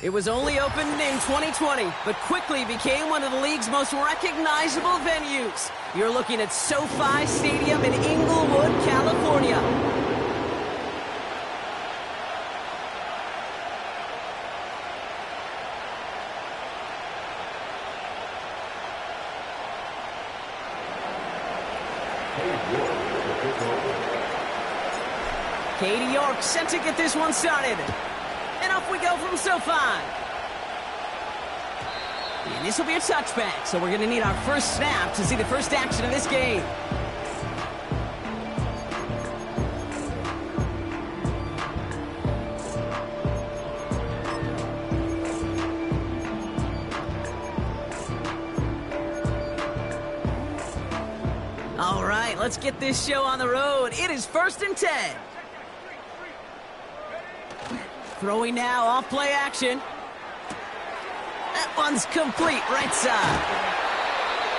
It was only opened in 2020, but quickly became one of the league's most recognizable venues. You're looking at SoFi Stadium in Inglewood, California. Katie York set to get this one started. And off we go from SoFi. And this will be a touchback, so we're going to need our first snap to see the first action of this game. All right, let's get this show on the road. It is 1st and 10. Throwing now, off play action. That one's complete, right side.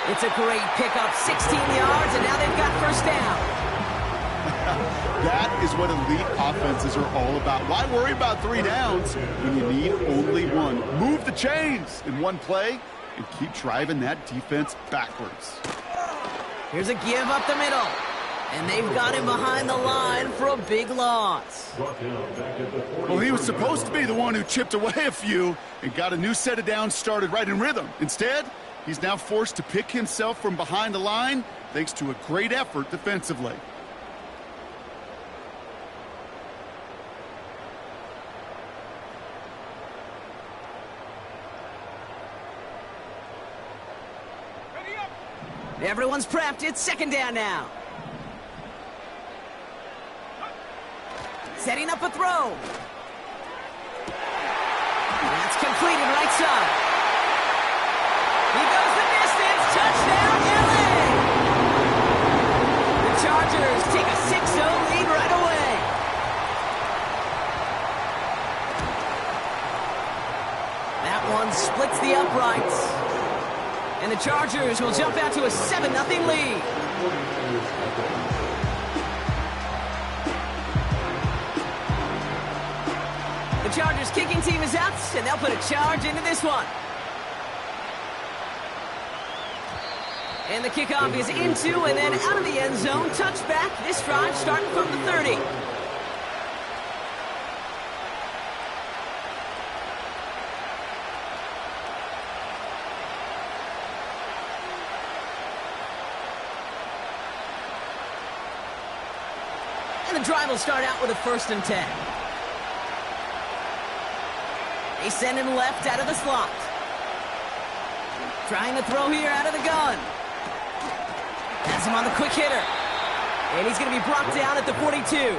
It's a great pickup, 16 yards, and now they've got first down. That is what elite offenses are all about. Why worry about 3 downs when you need only one? Move the chains in one play and keep driving that defense backwards. Here's a give up the middle. And they've got him behind the line for a big loss. Well, he was supposed to be the one who chipped away a few and got a new set of downs started right in rhythm. Instead, he's now forced to pick himself from behind the line thanks to a great effort defensively. Everyone's prepped. It's 2nd down now. Setting up a throw. That's completed right side. He goes the distance. Touchdown, LA! The Chargers take a 6-0 lead right away. That one splits the uprights. And the Chargers will jump out to a 7-0 lead. The Chargers kicking team is out, and they'll put a charge into this one. And the kickoff is into and then out of the end zone. Touchback. This drive starting from the 30. And the drive will start out with a 1st and 10. They send him left out of the slot. Trying to throw here out of the gun. Has him on the quick hitter. And he's going to be brought down at the 42.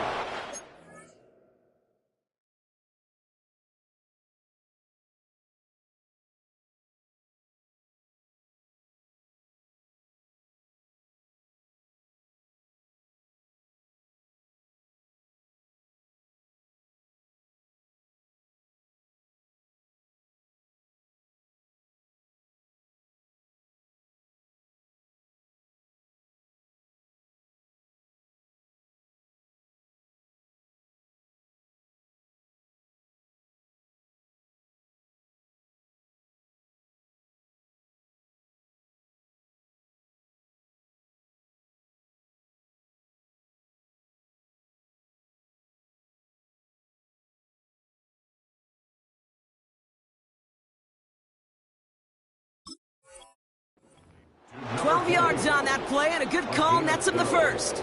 Yards on that play, and a good call nets him the first.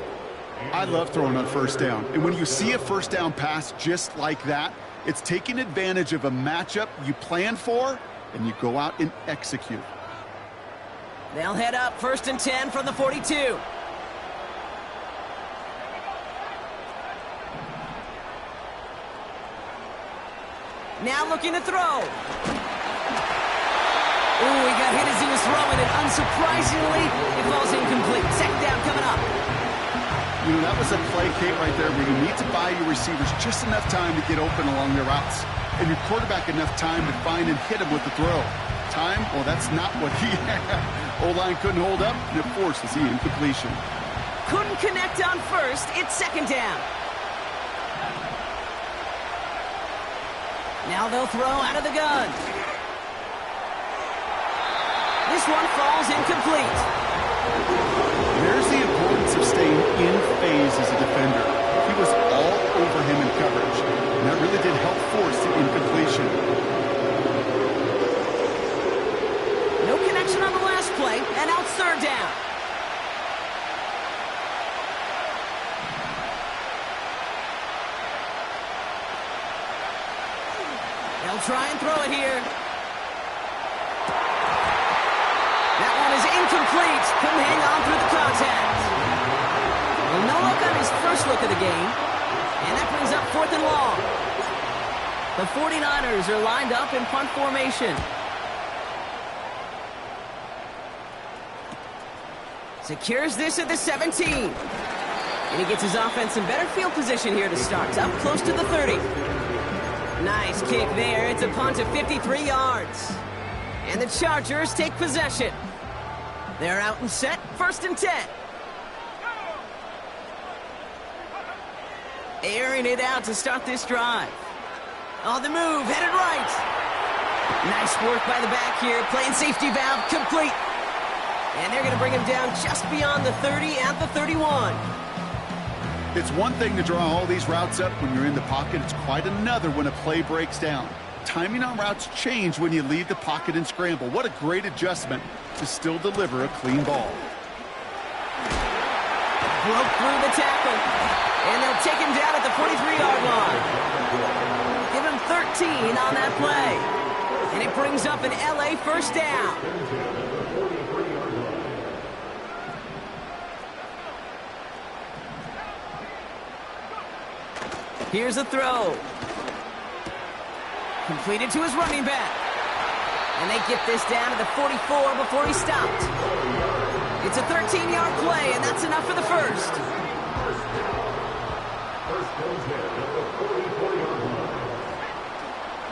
I love throwing on 1st down. And when you see a 1st down pass just like that, it's taking advantage of a matchup you plan for, and you go out and execute. They'll head up 1st and 10 from the 42. Now looking to throw. Ooh, he got hit as he was throwing it. Unsurprisingly, it falls incomplete. Second down coming up. You know, that was a play, Kate, right there where you need to buy your receivers just enough time to get open along their routes. And your quarterback enough time to find and hit him with the throw. Time? Well, that's not what he had. O-line couldn't hold up, and it forces the incompletion. Couldn't connect on first. It's second down. Now they'll throw out of the gun. This one falls incomplete. There's the importance of staying in phase as a defender. He was all over him in coverage, and that really did help force the incompletion. No connection on the last play, and now it's third down. They'll try and throw it here. That one is incomplete. Couldn't hang on through the contact. Well, no look on his first look of the game. And that brings up 4th and long. The 49ers are lined up in punt formation. Secures this at the 17. And he gets his offense in better field position here to start. Up close to the 30. Nice kick there. It's a punt of 53 yards. And the Chargers take possession. They're out and set. 1st and 10. Airing it out to start this drive. On the move, headed right. Nice work by the back here. Playing safety valve complete. And they're going to bring him down just beyond the 30 at the 31. It's one thing to draw all these routes up when you're in the pocket. It's quite another when a play breaks down. Timing on routes change when you leave the pocket and scramble. What a great adjustment to still deliver a clean ball. Broke through the tackle. And they'll take him down at the 43-yard line. Give him 13 on that play. And it brings up an LA first down. Here's a throw. Completed to his running back. And they get this down to the 44 before he stopped. It's a 13-yard play, and that's enough for the first.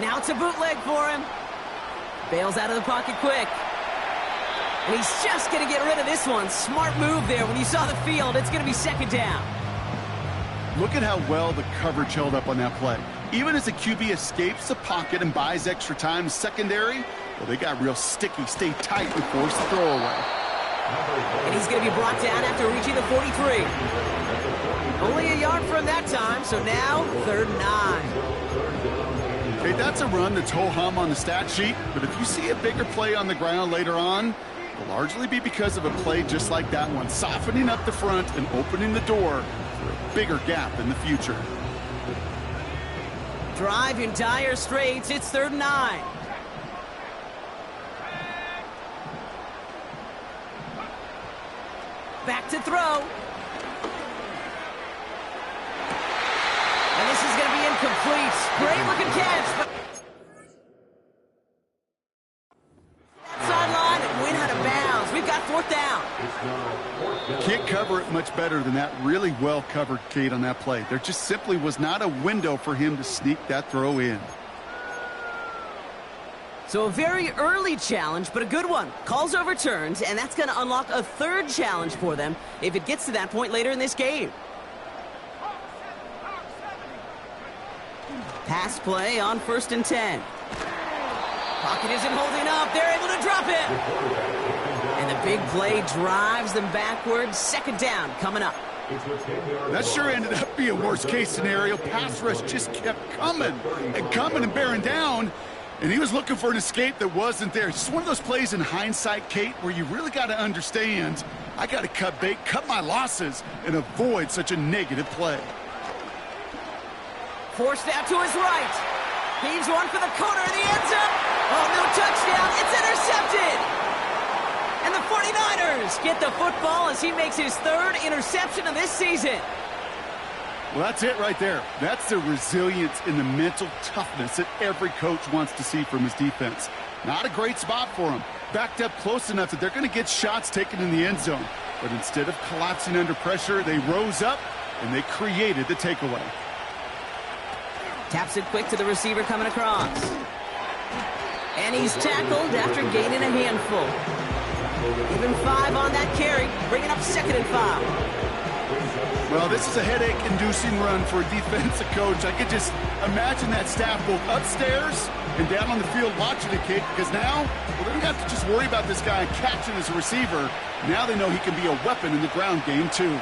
Now it's a bootleg for him. Bails out of the pocket quick. And he's just going to get rid of this one. Smart move there. When you saw the field, it's going to be second down. Look at how well the coverage held up on that play. Even as the QB escapes the pocket and buys extra time secondary, well, they got real sticky. Stay tight and force the throwaway. And he's going to be brought down after reaching the 43. Only a yard from that time, so now 3rd and 9. Okay, that's a run that's ho-hum on the stat sheet, but if you see a bigger play on the ground later on, it'll largely be because of a play just like that one, softening up the front and opening the door for a bigger gap in the future. Drive in dire straits. It's 3rd and 9. Back to throw. And this is going to be incomplete. Great looking catch. But sideline and win out of bounds. We've got 4th down. Can't cover it much better than that. Really well covered, Kate, on that play. There just simply was not a window for him to sneak that throw in. So a very early challenge, but a good one. Calls overturned, and that's going to unlock a 3rd challenge for them if it gets to that point later in this game. Pass play on 1st and 10. Pocket isn't holding up. They're able to drop it. And the big play drives them backwards. 2nd down coming up. That sure ended up being worst-case scenario. Pass rush just kept coming and bearing down. And he was looking for an escape that wasn't there. It's just one of those plays in hindsight, Kate, where you really got to understand, I got to cut bait, cut my losses, and avoid such a negative play. Forced out to his right. Heaves one for the corner of the end zone. Oh, no touchdown. It's intercepted. And the 49ers get the football as he makes his third interception of this season. Well, that's it right there. That's the resilience and the mental toughness that every coach wants to see from his defense. Not a great spot for him. Backed up close enough that they're going to get shots taken in the end zone. But instead of collapsing under pressure, they rose up and they created the takeaway. Taps it quick to the receiver coming across. And he's tackled after gaining a handful. Even 5 on that carry, bringing up 2nd and 5. Well, this is a headache-inducing run for a defensive coach. I could just imagine that staff both upstairs and down on the field watching the kick, because now, well, they don't have to just worry about this guy catching as a receiver. Now they know he can be a weapon in the ground game, too.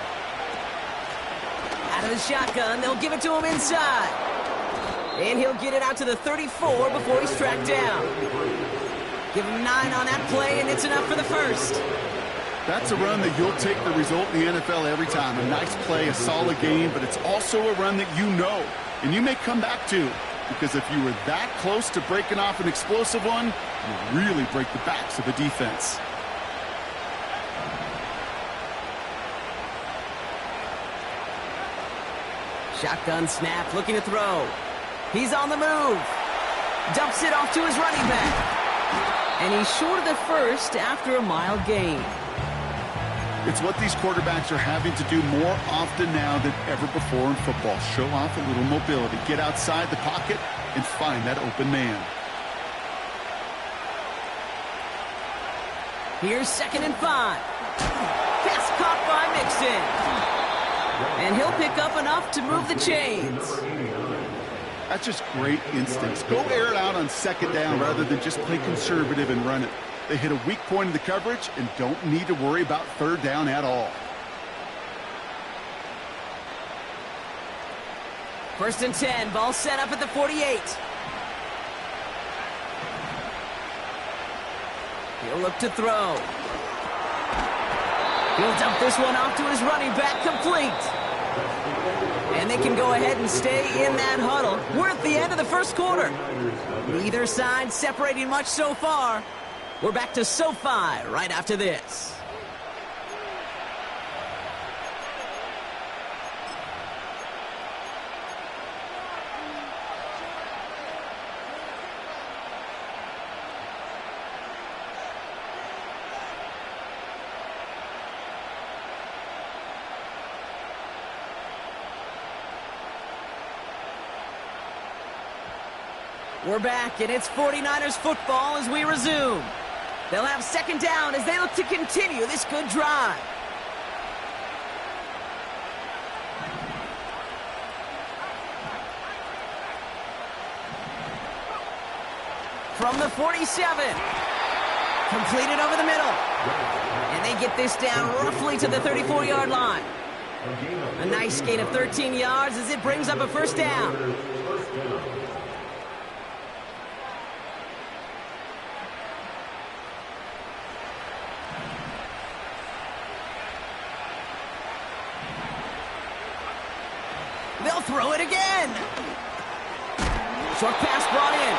Out of the shotgun, they'll give it to him inside. And he'll get it out to the 34 before he's tracked down. Give him 9 on that play, and it's enough for the first. That's a run that you'll take the result in the NFL every time. A nice play, a solid game, but it's also a run that you know, and you may come back to. Because if you were that close to breaking off an explosive one, you really break the backs of the defense. Shotgun snap, looking to throw. He's on the move. Dumps it off to his running back. And he's short of the first after a mile gain. It's what these quarterbacks are having to do more often now than ever before in football. Show off a little mobility. Get outside the pocket and find that open man. Here's 2nd and 5. Pass caught by Mixon. And he'll pick up enough to move the chains. That's just great instincts. Go air it out on 2nd down rather than just play conservative and run it. They hit a weak point in the coverage and don't need to worry about 3rd down at all. 1st and 10, ball set up at the 48. He'll look to throw. He'll dump this one off to his running back, complete. And they can go ahead and stay in that huddle. We're at the end of the first quarter. Neither side separating much so far. We're back to SoFi right after this. We're back, and it's 49ers football as we resume. They'll have 2nd down as they look to continue this good drive. From the 47. Completed over the middle. And they get this down roughly to the 34-yard line. A nice gain of 13 yards as it brings up a 1st down. They'll throw it again. Short pass brought in.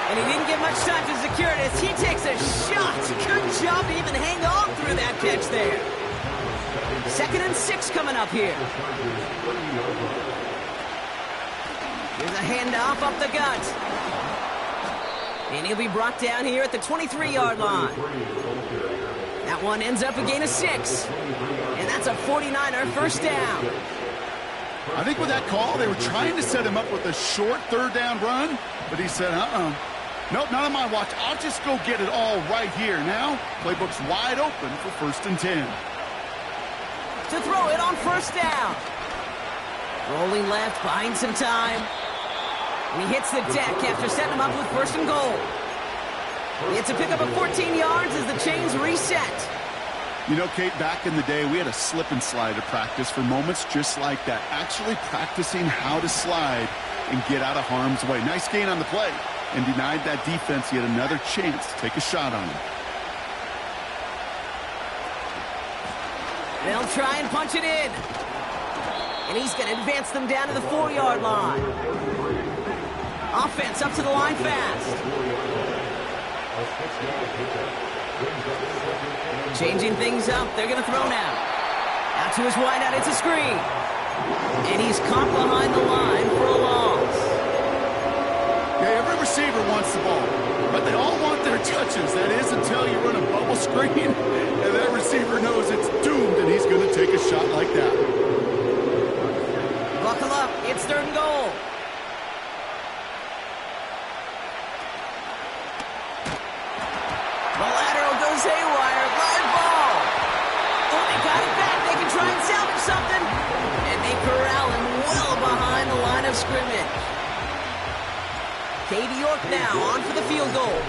And he didn't get much time to secure it as he takes a shot. Good job to even hang on through that catch there. 2nd and 6 coming up here. Here's a handoff up the gut. And he'll be brought down here at the 23-yard line. That one ends up a gain of 6. And that's a 49er 1st down. I think with that call, they were trying to set him up with a short 3rd down run, but he said, nope, not on my watch. I'll just go get it all right here. Now, playbook's wide open for 1st and 10. To throw it on 1st down. Rolling left, buying some time. And he hits the deck after setting him up with 1st and goal. It's a pickup of 14 yards as the chains reset. You know, Kate, back in the day, we had a slip and slide at practice for moments just like that. Actually practicing how to slide and get out of harm's way. Nice gain on the play and denied that defense yet another chance to take a shot on him. They'll try and punch it in. And he's going to advance them down to the 4-yard line. Offense up to the line fast. Changing things up. They're going to throw now. Out to his wideout. It's a screen. And he's caught behind the line for a loss. Yeah, every receiver wants the ball, but they all want their touches. That is until you run a bubble screen, and that receiver knows it's doomed, and he's going to take a shot like that. Buckle up. It's 3rd and goal. The lateral goes haywire. Live ball. Oh, they got it back. They can try and salvage something. And they corral him well behind the line of scrimmage. Katie York now on for the field goal.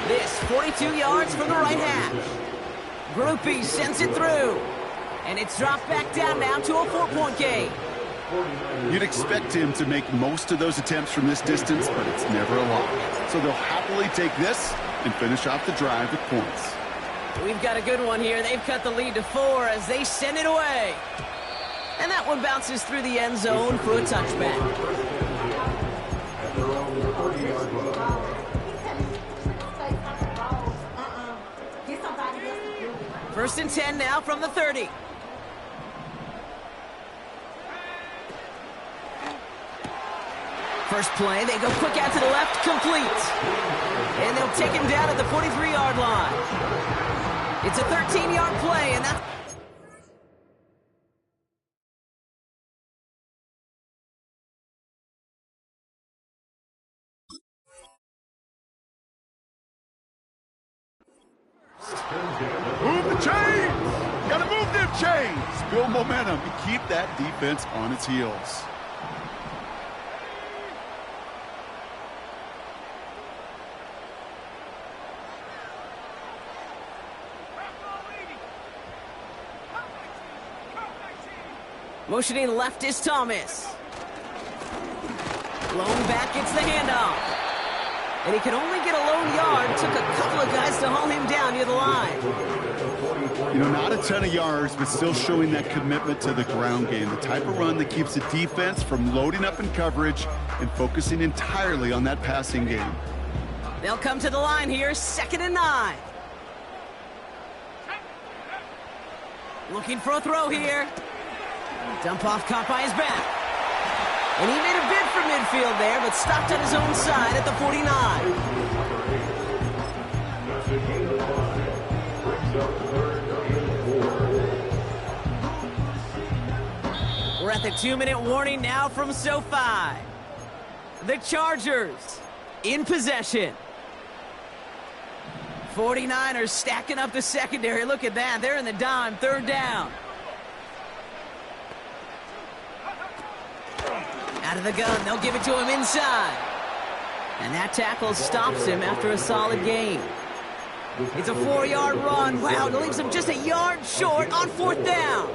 This 42 yards from the right hash. Groupie sends it through. And it's dropped back down now to a 4-point game. You'd expect him to make most of those attempts from this distance, but it's never a lot. So they'll happily take this and finish off the drive with points. We've got a good one here. They've cut the lead to 4 as they send it away. And that one bounces through the end zone for a touchback. First and 10 now from the 30. First play, they go quick out to the left, complete. And they'll take him down at the 43-yard line. It's a 13-yard play, and that's... Move the chains! Gotta move them chains! Build momentum and keep that defense on its heels. Motioning left is Thomas. Lone back gets the handoff. And he can only get a lone yard. Took a couple of guys to haul him down near the line. You know, not a ton of yards, but still showing that commitment to the ground game. The type of run that keeps the defense from loading up in coverage and focusing entirely on that passing game. They'll come to the line here, 2nd and 9. Looking for a throw here. Dump off caught by his back. And he made a bid for midfield there, but stopped on his own side at the 49. We're at the 2-minute warning now from SoFi. The Chargers in possession. 49ers stacking up the secondary. Look at that. They're in the dime. 3rd down. Out of the gun, they'll give it to him inside. And that tackle stops him after a solid gain. It's a 4-yard run. Wow, it leaves him just a yard short on 4th down.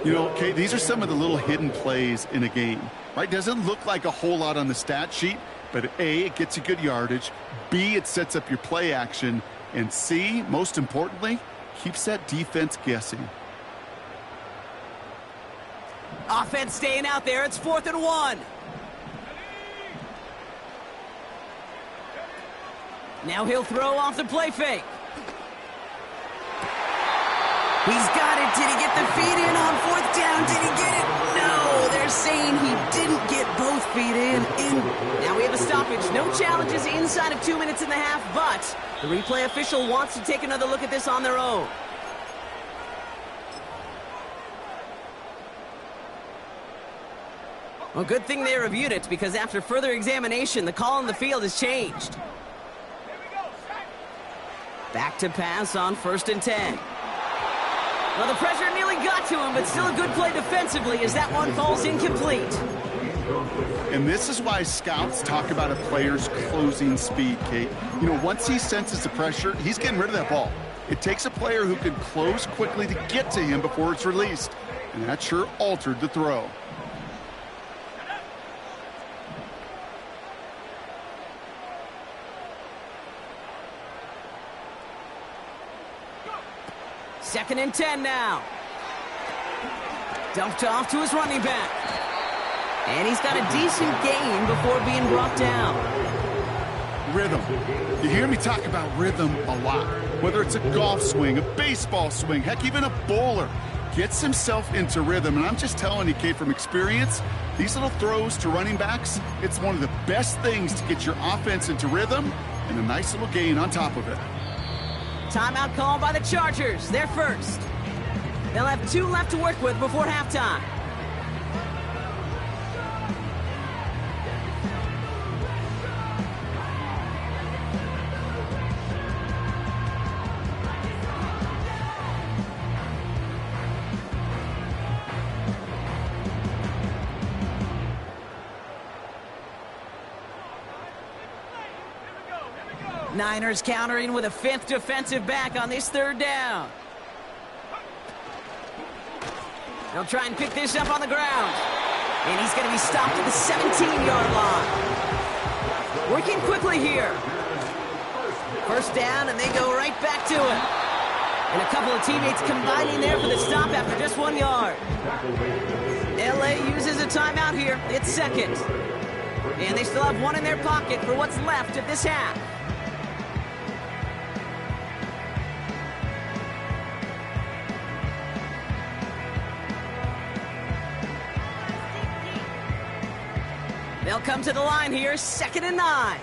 You know, Kate, these are some of the little hidden plays in a game, right? Doesn't look like a whole lot on the stat sheet, but A, it gets you good yardage. B, it sets up your play action. And C, most importantly, keeps that defense guessing. Offense staying out there. It's 4th and 1. Now he'll throw off the play fake. He's got it. Did he get the feet in on 4th down? Did he get it? No, they're saying he didn't get both feet in. Now we have a stoppage. No challenges inside of 2 minutes and a half, but the replay official wants to take another look at this on their own. Well, good thing they reviewed it, because after further examination, the call on the field has changed. Back to pass on 1st and 10. Well, the pressure nearly got to him, but still a good play defensively as that one falls incomplete. And this is why scouts talk about a player's closing speed, Kate. You know, once he senses the pressure, he's getting rid of that ball. It takes a player who can close quickly to get to him before it's released. And that sure altered the throw. Second and 10 now. Dumped off to his running back. And he's got a decent gain before being brought down. Rhythm. You hear me talk about rhythm a lot. Whether it's a golf swing, a baseball swing, heck, even a bowler gets himself into rhythm. And I'm just telling you, Kate, from experience, these little throws to running backs, it's one of the best things to get your offense into rhythm and a nice little gain on top of it. Timeout called by the Chargers. They're first. They'll have 2 left to work with before halftime. Niners countering with a 5th defensive back on this 3rd down. They'll try and pick this up on the ground. And he's going to be stopped at the 17-yard line. Working quickly here. 1st down, and they go right back to it. And a couple of teammates combining there for the stop after just 1 yard. LA uses a timeout here. It's 2nd. And they still have 1 in their pocket for what's left of this half. They'll come to the line here, 2nd and 9.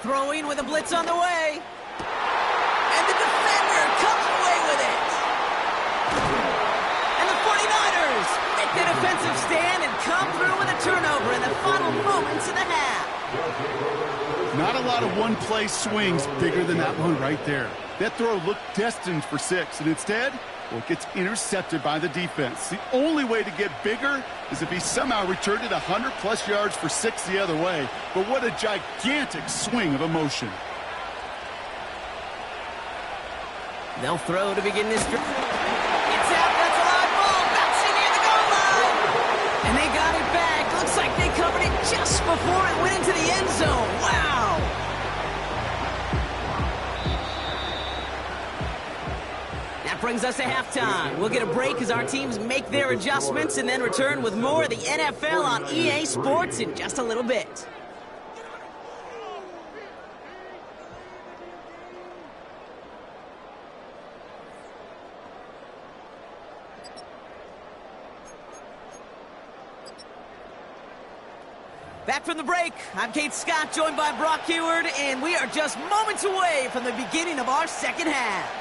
Throwing with a blitz on the way. And the defender comes away with it. And the 49ers make the defensive stand and come through with a turnover in the final moments of the half. Not a lot of one-play swings bigger than that one right there. That throw looked destined for 6, and instead, well, it gets intercepted by the defense. The only way to get bigger is if he somehow returned it 100-plus yards for 6 the other way. But what a gigantic swing of emotion. They'll throw to begin this drive. It's out. That's a live ball. Bouncing near the goal line. And they got it back. Looks like they covered it just before it went into the end zone. Wow. Brings us to halftime. We'll get a break as our teams make their adjustments and then return with more of the NFL on EA Sports in just a little bit. Back from the break, I'm Kate Scott, joined by Brock Huard, and we are just moments away from the beginning of our 2nd half.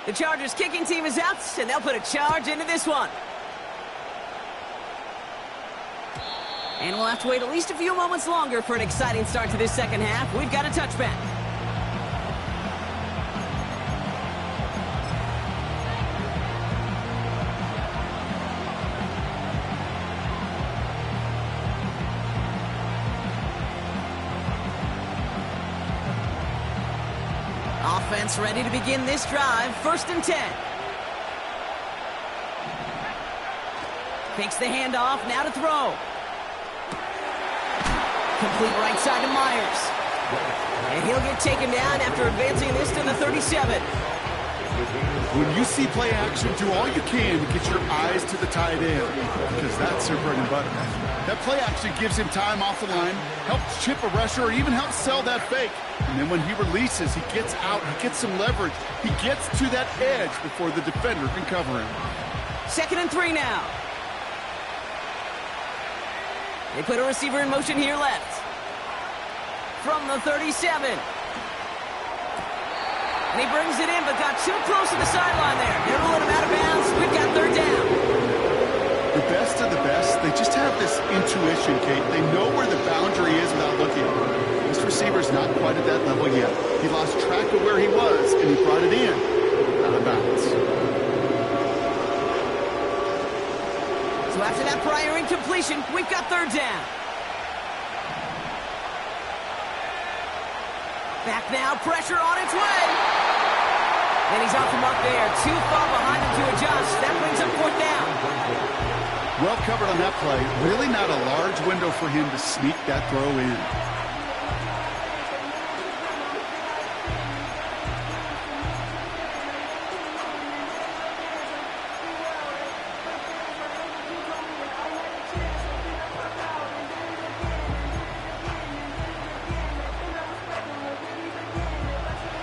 The Chargers kicking team is out, and they'll put a charge into this one. And we'll have to wait at least a few moments longer for an exciting start to this 2nd half. We've got a touchback. Offense ready to begin this drive. 1st and 10. Takes the handoff, now to throw. Complete right side to Myers. And he'll get taken down after advancing this to the 37. When you see play action, do all you can to get your eyes to the tight end, because that's their bread and butter. That play action gives him time off the line, helps chip a rusher, or even helps sell that fake. And then when he releases, he gets out, he gets some leverage. He gets to that edge before the defender can cover him. 2nd and 3 now. They put a receiver in motion here left. From the 37. And he brings it in, but got too close to the sideline there. They're ruling him out of bounds. We've got 3rd down. The best of the best, they just have this intuition, Kate. They know where the boundary is without looking. This receiver's not quite at that level yet. He lost track of where he was, and he brought it in out of bounds. So after that prior incompletion, we've got 3rd down. Back now, pressure on its way. And he's off the mark there. Too far behind him to adjust. That brings up 4th down. Well covered on that play. Really not a large window for him to sneak that throw in.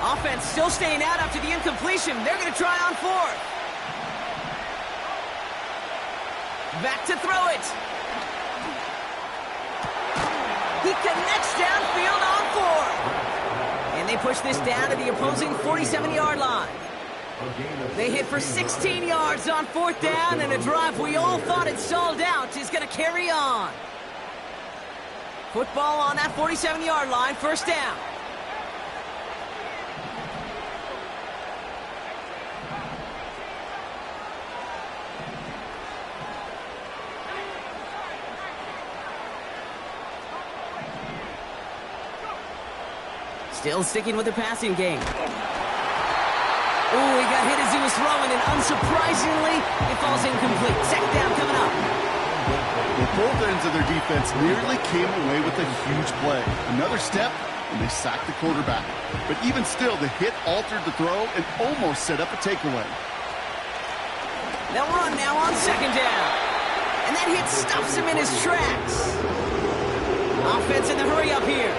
Offense still staying out after the incompletion. They're going to try on fourth. Back to throw it. He connects downfield on fourth. And they push this down to the opposing 47-yard line. They hit for 16 yards on fourth down, and a drive we all thought had stalled out is going to carry on. Football on that 47-yard line, first down. Still sticking with the passing game. Oh, he got hit as he was throwing, and unsurprisingly, it falls incomplete. Second down coming up. Well, both ends of their defense nearly came away with a huge play. Another step, and they sacked the quarterback. But even still, the hit altered the throw and almost set up a takeaway. They'll run now on second down. And that hit stops him in his tracks. Offense in the hurry up here.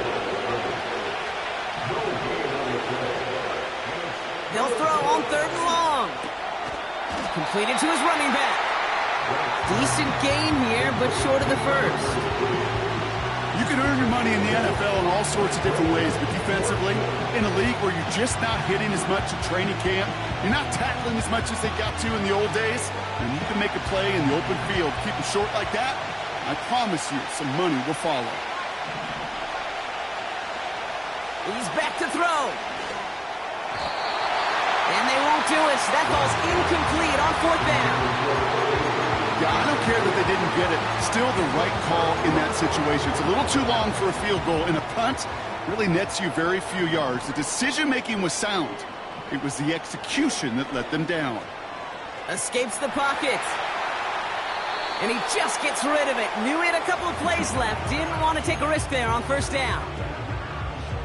They'll throw on third and long. Completed to his running back. Decent gain here, but short of the first. You can earn your money in the NFL in all sorts of different ways, but defensively, in a league where you're just not hitting as much at training camp, you're not tackling as much as they got to in the old days, and you can make a play in the open field. Keep it short like that, I promise you some money will follow. He's back to throw. And they won't do it. That ball's incomplete on fourth down. Yeah, I don't care that they didn't get it. Still the right call in that situation. It's a little too long for a field goal, and a punt really nets you very few yards. The decision-making was sound. It was the execution that let them down. Escapes the pocket. And he just gets rid of it. Knew he had a couple of plays left. Didn't want to take a risk there on first down.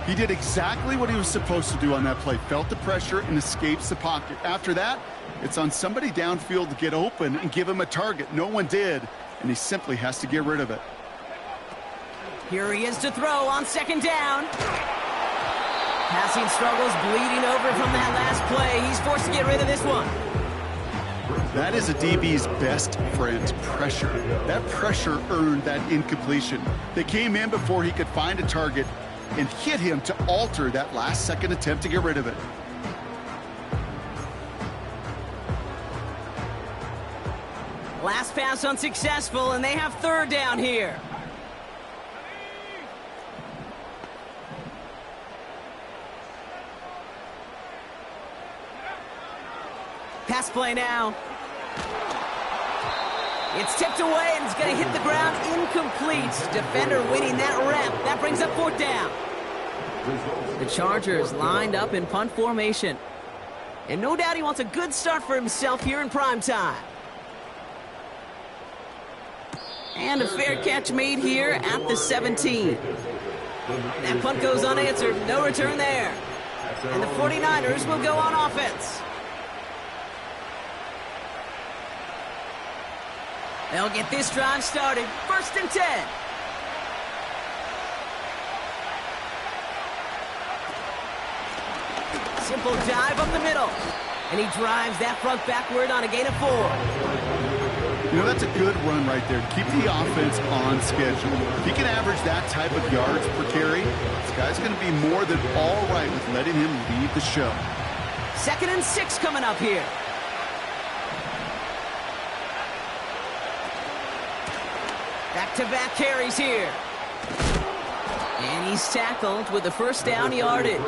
He did exactly what he was supposed to do on that play. Felt the pressure and escapes the pocket. After that, it's on somebody downfield to get open and give him a target. No one did, and he simply has to get rid of it. Here he is to throw on second down. Passing struggles bleeding over from that last play. He's forced to get rid of this one. That is a DB's best friend, pressure. That pressure earned that incompletion. They came in before he could find a target and hit him to alter that last-second attempt to get rid of it. Last pass unsuccessful, and they have third down here. Pass play now. It's tipped away, and it's going to hit the ground incomplete. Defender winning that rep. That brings up fourth down. The Chargers lined up in punt formation. And no doubt he wants a good start for himself here in prime time. And a fair catch made here at the 17. That punt goes unanswered. No return there. And the 49ers will go on offense. They'll get this drive started. First and 10. Simple dive up the middle. And he drives that front backward on a gain of 4. You know, that's a good run right there. Keep the offense on schedule. If he can average that type of yards per carry, this guy's going to be more than all right with letting him lead the show. Second and 6 coming up here. Back-to-back carries here. And he's tackled with the first down yardage.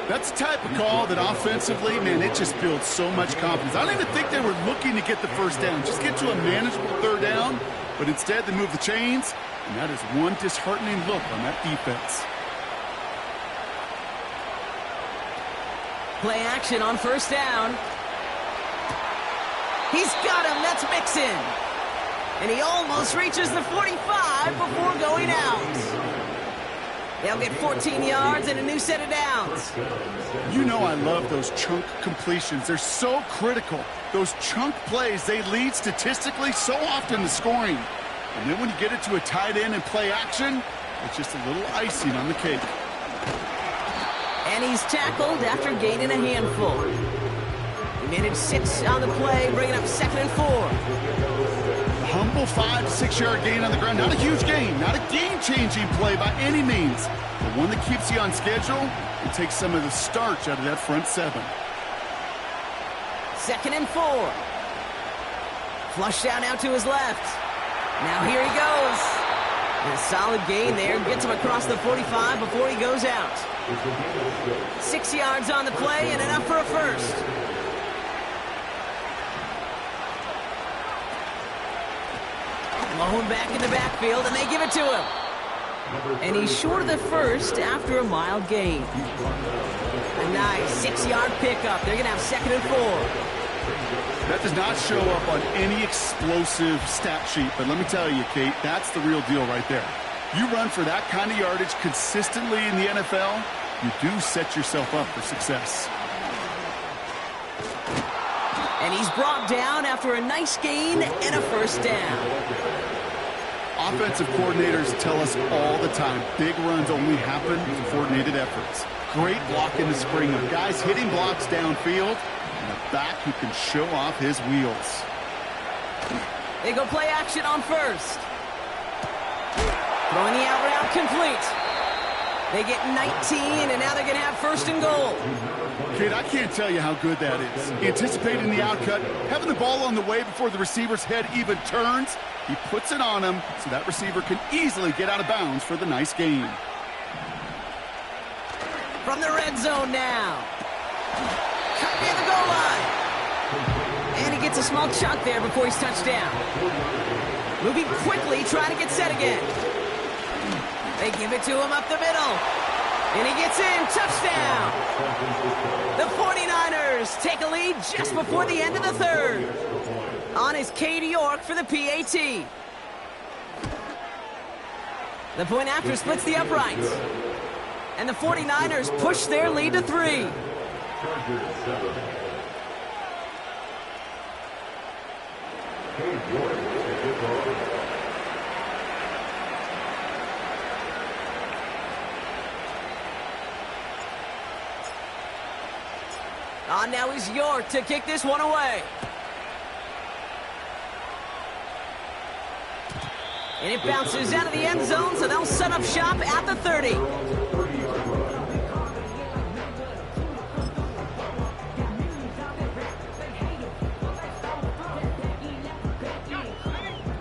That's the type of call that offensively, man, it just builds so much confidence. I don't even think they were looking to get the first down. Just get to a manageable third down. But instead, they move the chains. And that is one disheartening look on that defense. Play action on first down. He's got him. That's Mixon. And he almost reaches the 45 before going out. They'll get 14 yards and a new set of downs. You know I love those chunk completions. They're so critical. Those chunk plays, they lead statistically so often to scoring. And then when you get it to a tight end and play action, it's just a little icing on the cake. And he's tackled after gaining a handful. He managed 6 on the play, bringing up 2nd and 4. Humble 5 to 6 yard gain on the ground. Not a huge gain, not a game-changing play by any means, but one that keeps you on schedule and takes some of the starch out of that front 7. 2nd and 4. Flushed out now to his left. Now here he goes. And a solid gain there. Gets him across the 45 before he goes out. 6 yards on the play and enough for a first. Blown back in the backfield, and they give it to him. And he's short of the first after a mild gain. A nice 6-yard pickup. They're going to have 2nd and 4. That does not show up on any explosive stat sheet, but let me tell you, Kate, that's the real deal right there. You run for that kind of yardage consistently in the NFL, you do set yourself up for success. And he's brought down after a nice gain and a first down. Offensive coordinators tell us all the time, big runs only happen with coordinated efforts. Great block in the spring of guys hitting blocks downfield, and a back who can show off his wheels. They go play action on first. Throwing the out route complete. They get 19, and now they're going to have 1st and goal. Kid, I can't tell you how good that is. Anticipating the outcut, having the ball on the way before the receiver's head even turns, he puts it on him so that receiver can easily get out of bounds for the nice gain. From the red zone now. Cut near the goal line. And he gets a small chunk there before he's touched down. Moving quickly, trying to get set again. They give it to him up the middle. And he gets in. Touchdown. The 49ers take a lead just before the end of the 3rd. On is Cade York for the PAT. The point after splits the uprights. And the 49ers push their lead to 3. On now is York to kick this one away. And it bounces out of the end zone, so they'll set up shop at the 30.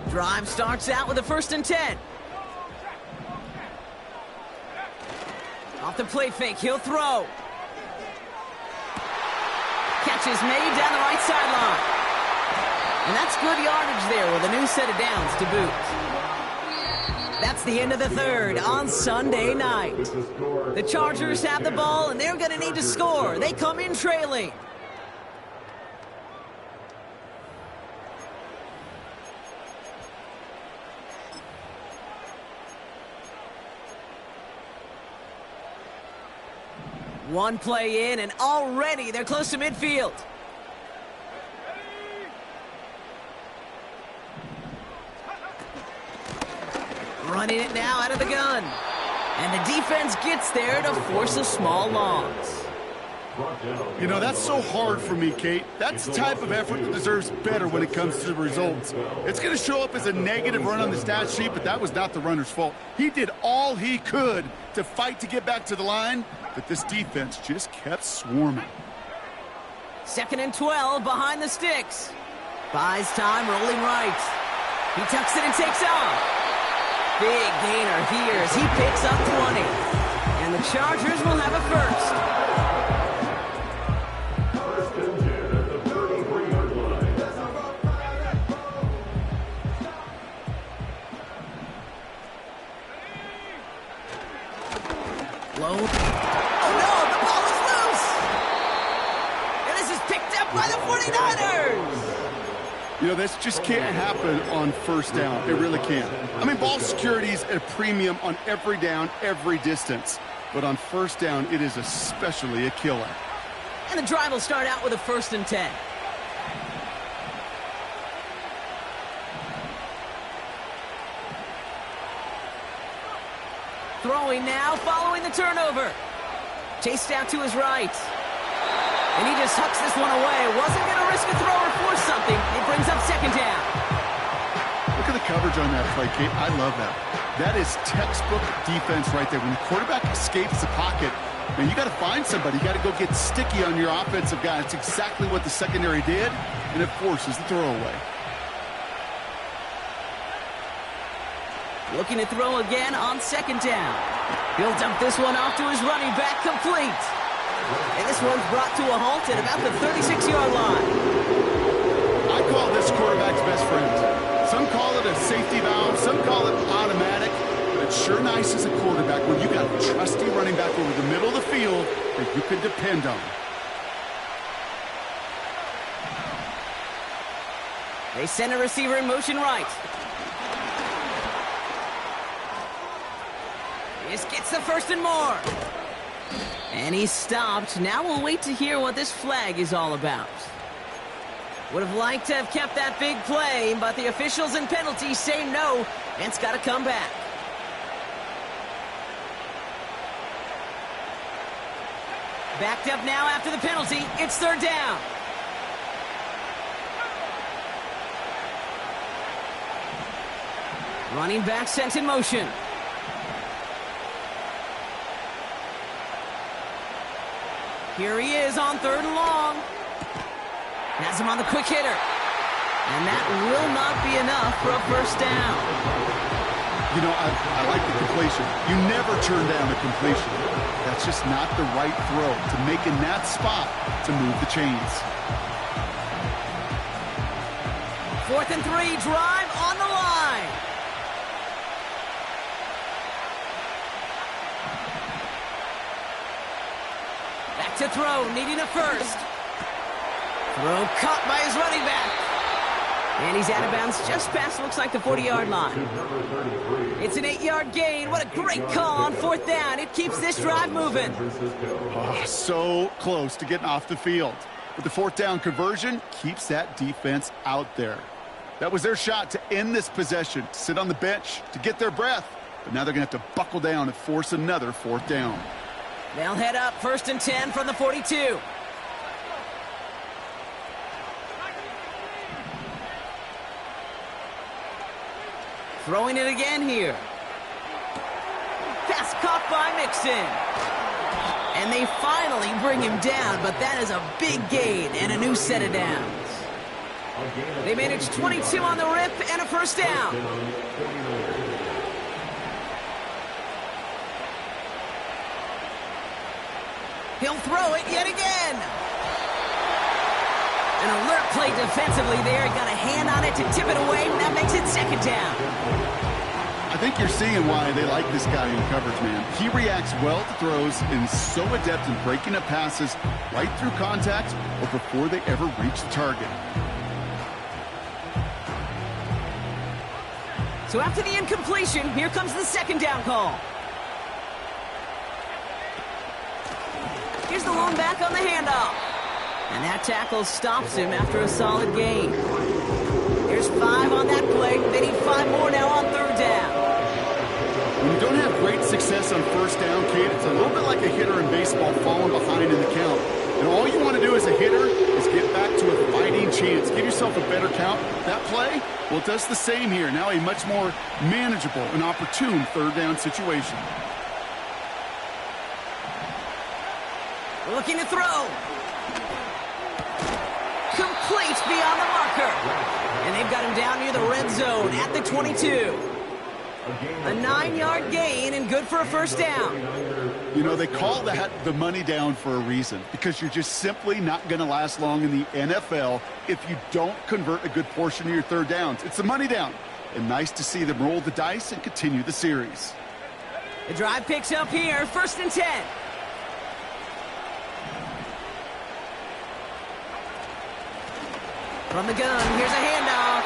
Drive starts out with a 1st and 10. Off the play fake, he'll throw. Catch is made down the right sideline. And that's good yardage there with a new set of downs to boot. That's the end of the 3rd on Sunday night. The Chargers have the ball, and they're going to need to score. They come in trailing. One play in, and already they're close to midfield. Running it now out of the gun. And the defense gets there to force a small loss. You know, that's so hard for me, Kate. That's the type of effort that deserves better when it comes to the results. It's going to show up as a negative run on the stat sheet, but that was not the runner's fault. He did all he could to fight to get back to the line, but this defense just kept swarming. 2nd and 12 behind the sticks. Buys time, rolling right. He tucks it and takes off. Big gainer here as he picks up 20. And the Chargers will have a first. Low. Oh no, the ball is loose! And this is picked up by the 49ers! You know, this just can't happen on 1st down. It really can't. I mean, ball security is at a premium on every down, every distance. But on 1st down, it is especially a killer. And the drive will start out with a 1st and 10. Throwing now, following the turnover. Chased out to his right. And he just hucks this one away. Wasn't going to risk a throw or force something. It brings up second down. Look at the coverage on that play, Kate. I love that. That is textbook defense right there. When the quarterback escapes the pocket, and you got to find somebody. You got to go get sticky on your offensive guy. That's exactly what the secondary did, and it forces the throwaway. Looking to throw again on second down. He'll dump this one off to his running back, complete. And this one's brought to a halt at about the 36-yard line. I call this quarterback's best friend. Some call it a safety valve, some call it automatic. But it's sure nice as a quarterback when you got a trusty running back over the middle of the field that you can depend on. They send a receiver in motion right. This gets the first and more. And he's stopped. Now we'll wait to hear what this flag is all about. Would have liked to have kept that big play, but the officials and penalties say no, and it's got to come back. Backed up now after the penalty. It's third down. Running back sent in motion. Here he is on third and long. Has him on the quick hitter. And that will not be enough for a first down. You know, I like the completion. You never turn down a completion. That's just not the right throw to make in that spot to move the chains. 4th and 3, drive on the line. Back to throw, needing a first. Throw caught by his running back. And he's out of bounds just past, looks like, the 40-yard line. It's an 8-yard gain. What a great call on 4th down. It keeps this drive moving. Oh, so close to getting off the field. But the 4th down conversion keeps that defense out there. That was their shot to end this possession, to sit on the bench, to get their breath. But now they're going to have to buckle down and force another 4th down. They'll head up 1st and 10 from the 42. Throwing it again here. Pass caught by Mixon. And they finally bring him down, but that is a big gain and a new set of downs. They managed 22 on the rip and a first down. He'll throw it yet again. An alert play defensively there. He got a hand on it to tip it away, and that makes it second down. I think you're seeing why they like this guy in coverage, man. He reacts well to throws and is so adept in breaking up passes right through contact or before they ever reach the target. So after the incompletion, here comes the second down call. Here's the lone back on the handoff. And that tackle stops him after a solid gain. Here's 5 on that play. They need 5 more now on third down. When you don't have great success on first down, Kate, it's a little bit like a hitter in baseball falling behind in the count. And all you want to do as a hitter is get back to a fighting chance. Give yourself a better count. That play, well, it does the same here. Now a much more manageable and opportune third down situation. Looking to throw. Complete beyond the marker. And they've got him down near the red zone at the 22. A 9-yard gain and good for a first down. You know, they call that the money down for a reason, because you're just simply not going to last long in the NFL if you don't convert a good portion of your third downs. It's the money down. And nice to see them roll the dice and continue the series. The drive picks up here, 1st and 10. From the gun, here's a handoff.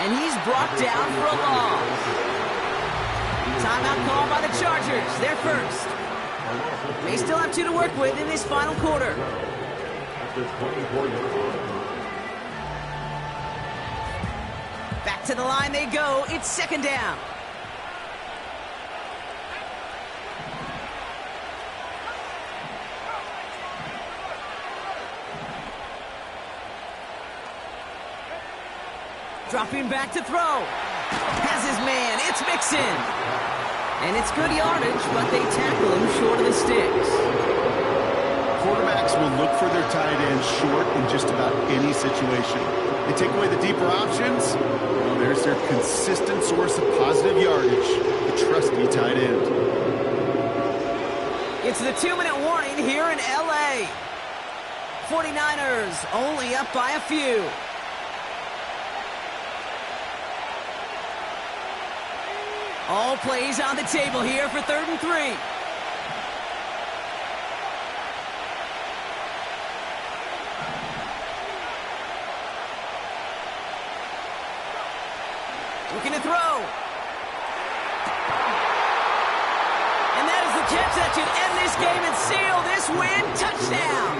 And he's brought down for a loss. Timeout call by the Chargers. They're first. They still have 2 to work with in this final quarter. Back to the line they go. It's second down. Dropping back to throw. Has his man. It's Mixon. And it's good yardage, but they tackle him short of the sticks. Quarterbacks will look for their tight end short in just about any situation. They take away the deeper options. Well, there's their consistent source of positive yardage, the trusty tight end. It's the 2-minute warning here in L.A. 49ers only up by a few. All plays on the table here for 3rd and 3. Looking to throw. And that is the catch that should end this game and seal this win. Touchdown.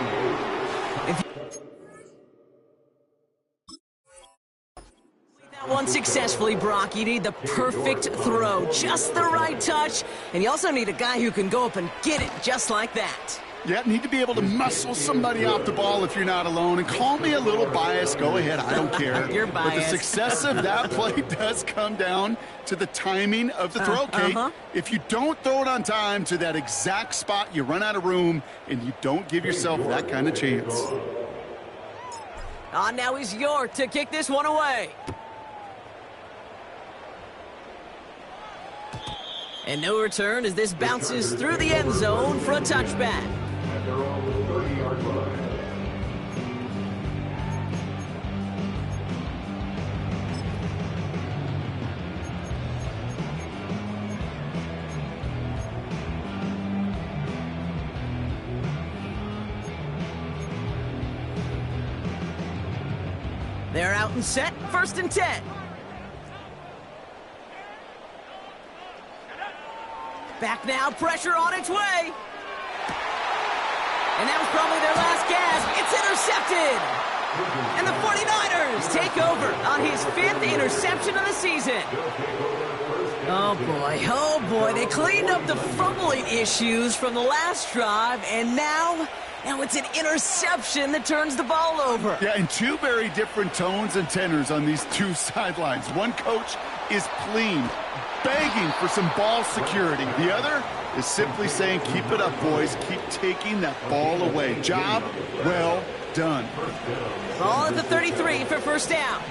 That one successfully, Brock. You need the perfect throw, just the right touch, and you also need a guy who can go up and get it just like that. Yeah, need to be able to muscle somebody off the ball if you're not alone. And call me a little biased. Go ahead. I don't care. You're biased. But the success of that play does come down to the timing of the throw, Kate. If you don't throw it on time to that exact spot, you run out of room, and you don't give yourself that kind of chance. Now he's York to kick this one away. And no return as this bounces through the end zone for a touchback. They're out and set, 1st and 10. Back now, pressure on its way. And that was probably their last gasp. It's intercepted. And the 49ers take over on his 5th interception of the season. Oh boy. They cleaned up the fumbling issues from the last drive, and now it's an interception that turns the ball over. Yeah, and two very different tones and tenors on these two sidelines. One coach is pleased, begging for some ball security. The other is simply saying, keep it up, boys. Keep taking that ball away. Job well done. Ball at the 33 for 1st down.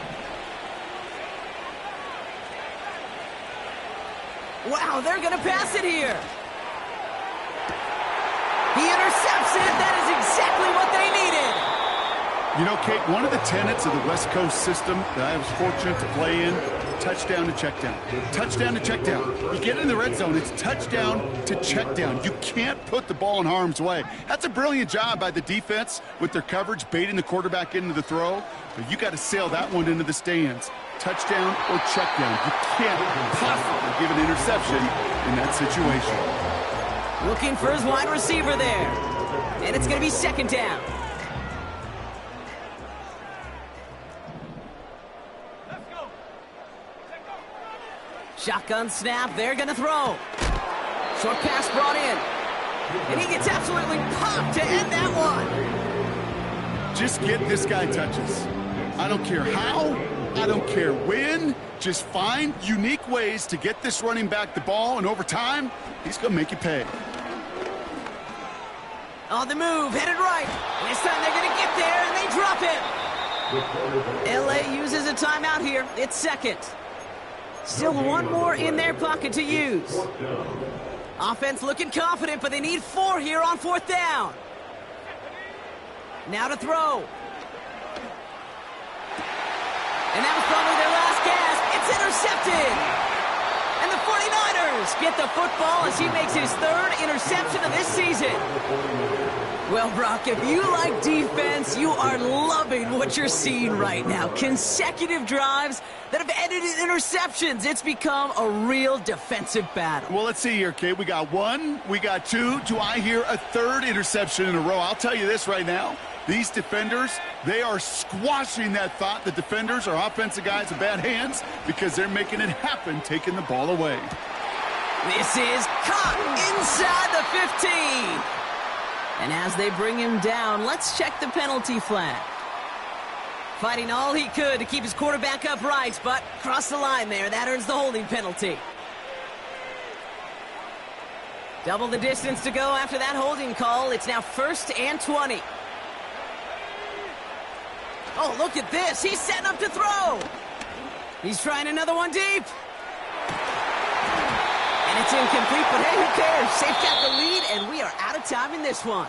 Wow, they're going to pass it here. He intercepts it. That is exactly what they needed. You know, Kate, one of the tenets of the West Coast system that I was fortunate to play in, touchdown to check down. Touchdown to check down. You get in the red zone, it's touchdown to check down. You can't put the ball in harm's way. That's a brilliant job by the defense with their coverage, baiting the quarterback into the throw. But you got to sail that one into the stands. Touchdown or check down. You can't possibly give an interception in that situation. Looking for his wide receiver there. And it's going to be 2nd down. Shotgun snap, they're going to throw. Short pass brought in. And he gets absolutely popped to end that one. Just get this guy touches. I don't care how, I don't care when. Just find unique ways to get this running back the ball, and over time, he's going to make you pay. On the move, headed right. This time they're going to get there, and they drop him. L.A. uses a timeout here. It's 2nd. Still one more in their pocket to use. Offense looking confident, but they need 4 here on 4th down. Now to throw. And that was probably their last gasp. It's intercepted. And the 49ers get the football as he makes his 3rd interception of this season. Well, Brock, if you like defense, you are loving what you're seeing right now. Consecutive drives that have ended in interceptions. It's become a real defensive battle. Well, let's see here, Kate. We got 1, we got 2. Do I hear a 3rd interception in a row? I'll tell you this right now. These defenders, they are squashing that thought. The defenders are offensive guys in bad hands because they're making it happen, taking the ball away. This is caught inside the 15. And as they bring him down, let's check the penalty flag. Fighting all he could to keep his quarterback upright, but crossed the line there. That earns the holding penalty. Double the distance to go after that holding call. It's now 1st and 20. Oh, look at this. He's setting up to throw. He's trying another one deep. And it's incomplete, but hey, who cares? They've got the lead, and we are out of time in this one.